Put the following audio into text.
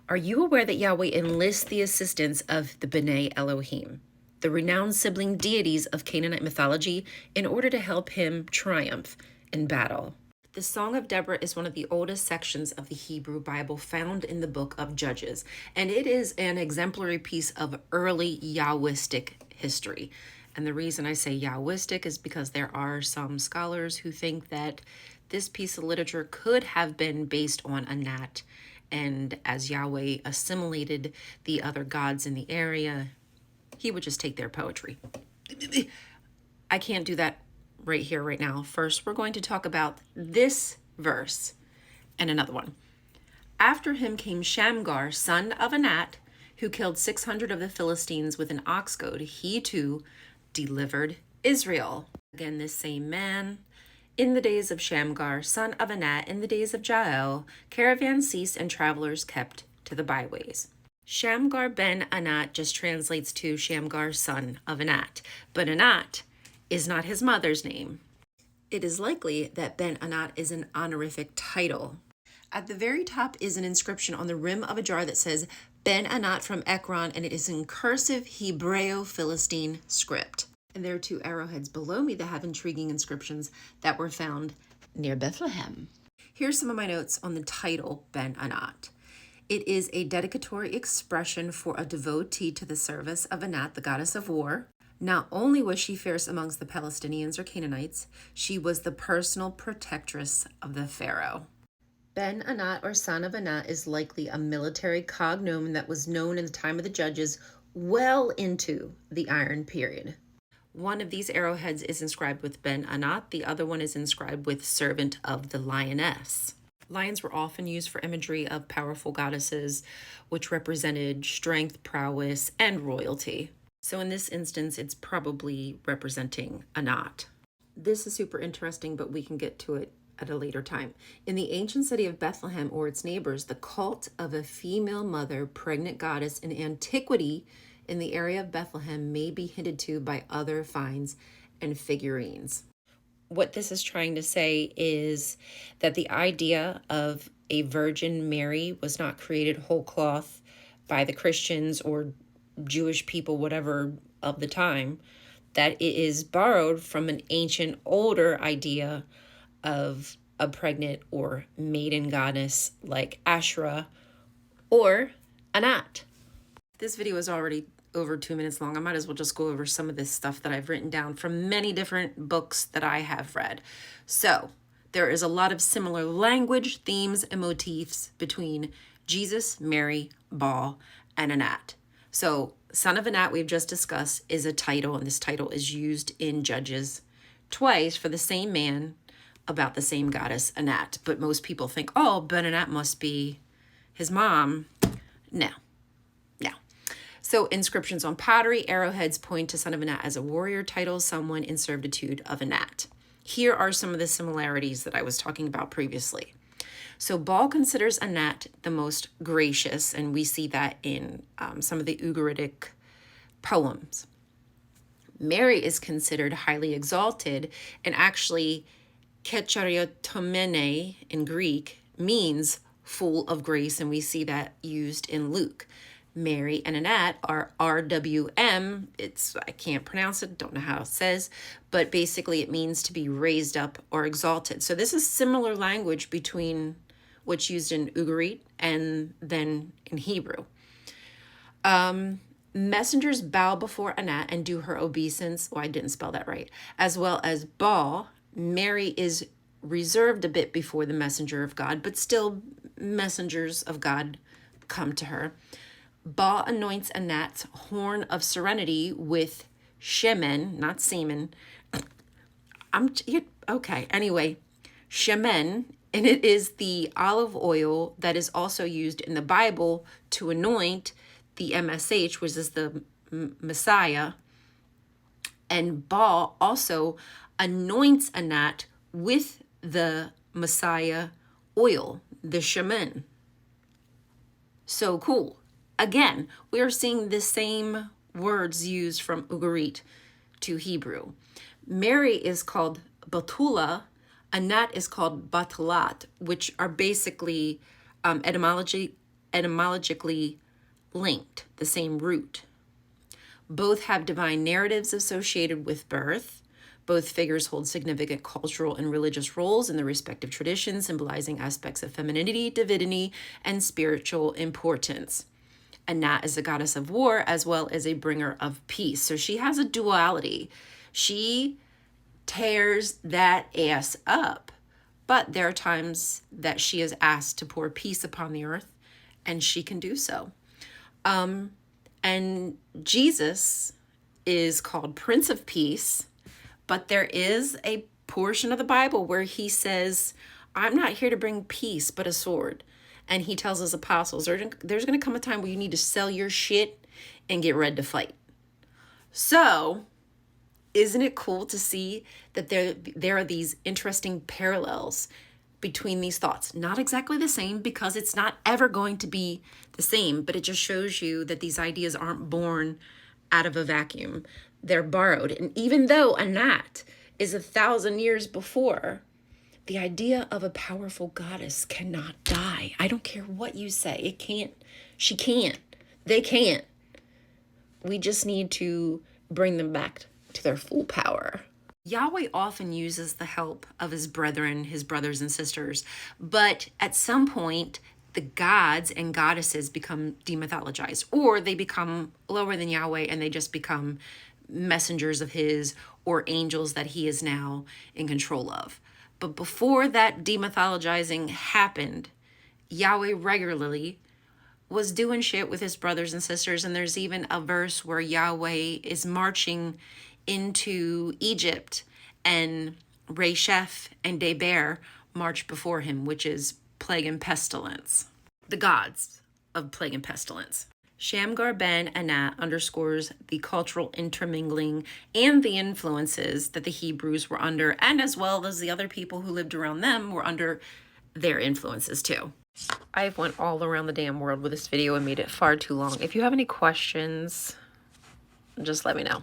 Are you aware that Yahweh enlists the assistance of the B'nai Elohim, the renowned sibling deities of Canaanite mythology, in order to help him triumph in battle? The Song of Deborah is one of the oldest sections of the Hebrew Bible found in the book of Judges, and it is an exemplary piece of early Yahwistic history. And the reason I say Yahwistic is because there are some scholars who think that this piece of literature could have been based on Anat, and as Yahweh assimilated the other gods in the area, he would just take their poetry. I can't do that right here, right now. First, we're going to talk about this verse and another one. After him came Shamgar, son of Anat, who killed 600 of the Philistines with an ox goad. He too delivered Israel. Again, this same man. In the days of Shamgar, son of Anat, in the days of Jael, caravans ceased and travelers kept to the byways. Shamgar ben Anat just translates to Shamgar, son of Anat, but Anat is not his mother's name. It is likely that ben Anat is an honorific title. At the very top is an inscription on the rim of a jar that says Ben Anat from Ekron, and it is in cursive Hebreo-Philistine script. And there are two arrowheads below me that have intriguing inscriptions that were found near Bethlehem. Here's some of my notes on the title Ben Anat. It is a dedicatory expression for a devotee to the service of Anat, the goddess of war. Not only was she fierce amongst the Palestinians or Canaanites, she was the personal protectress of the Pharaoh. Ben Anat, or son of Anat, is likely a military cognomen that was known in the time of the judges well into the Iron Period. One of these arrowheads is inscribed with Ben Anat, the other one is inscribed with servant of the lioness. Lions were often used for imagery of powerful goddesses, which represented strength, prowess, and royalty. So in this instance, it's probably representing Anat. This is super interesting, but we can get to it at a later time. In the ancient city of Bethlehem or its neighbors, the cult of a female mother, pregnant goddess in antiquity in the area of Bethlehem may be hinted to by other finds and figurines. What this is trying to say is that the idea of a Virgin Mary was not created whole cloth by the Christians or Jewish people, whatever, of the time, that it is borrowed from an ancient, older idea of a pregnant or maiden goddess like Asherah or Anat. This video is already over 2 minutes long. I might as well just go over some of this stuff that I've written down from many different books that I have read. So there is a lot of similar language, themes, and motifs between Jesus, Mary, Baal, and Anat. So son of Anat, we've just discussed, is a title, and this title is used in Judges twice for the same man about the same goddess, Anat. But most people think, oh, Ben Anat must be his mom. No. So inscriptions on pottery, arrowheads point to son of Anat as a warrior title, someone in servitude of Anat. Here are some of the similarities that I was talking about previously. So Baal considers Anat the most gracious, and we see that in some of the Ugaritic poems. Mary is considered highly exalted, and actually kechariotomene in Greek means full of grace, and we see that used in Luke. Mary and Anat are RWM. I can't pronounce it, don't know how it says, but basically it means to be raised up or exalted. So this is similar language between what's used in Ugarit and then in Hebrew. Messengers bow before Anat and do her obeisance. I didn't spell that right. As well as Baal. Mary is reserved a bit before the messenger of God, but still messengers of God come to her. Baal anoints Anat's horn of serenity with shemen, not semen. Okay, anyway, shemen, and it is the olive oil that is also used in the Bible to anoint the MSH, which is the Messiah. And Baal also anoints Anat with the Messiah oil, the shemen. So cool. Again, we are seeing the same words used from Ugarit to Hebrew. Mary is called Batula, Anat is called Batalat, which are basically etymologically etymologically linked, the same root. Both have divine narratives associated with birth. Both figures hold significant cultural and religious roles in their respective traditions, symbolizing aspects of femininity, divinity, and spiritual importance. Anat is a goddess of war as well as a bringer of peace. So she has a duality. She tears that ass up, but there are times that she is asked to pour peace upon the earth, and she can do so. And Jesus is called Prince of Peace, but there is a portion of the Bible where he says, I'm not here to bring peace, but a sword. And he tells his apostles, there's going to come a time where you need to sell your shit and get ready to fight. So, isn't it cool to see that there are these interesting parallels between these thoughts? Not exactly the same, because it's not ever going to be the same, but it just shows you that these ideas aren't born out of a vacuum. They're borrowed. And even though Anat is 1,000 years before, the idea of a powerful goddess cannot die. I don't care what you say. It can't. She can't. They can't. We just need to bring them back to their full power. Yahweh often uses the help of his brethren, his brothers and sisters, but at some point, the gods and goddesses become demythologized, or they become lower than Yahweh and they just become messengers of his or angels that he is now in control of. But before that demythologizing happened, Yahweh regularly was doing shit with his brothers and sisters. And there's even a verse where Yahweh is marching into Egypt and Resheph and Deber march before him, which is plague and pestilence. The gods of plague and pestilence. Shamgar ben Anat underscores the cultural intermingling and the influences that the Hebrews were under, and as well as the other people who lived around them were under their influences too. I've went all around the damn world with this video and made it far too long. If you have any questions, just let me know.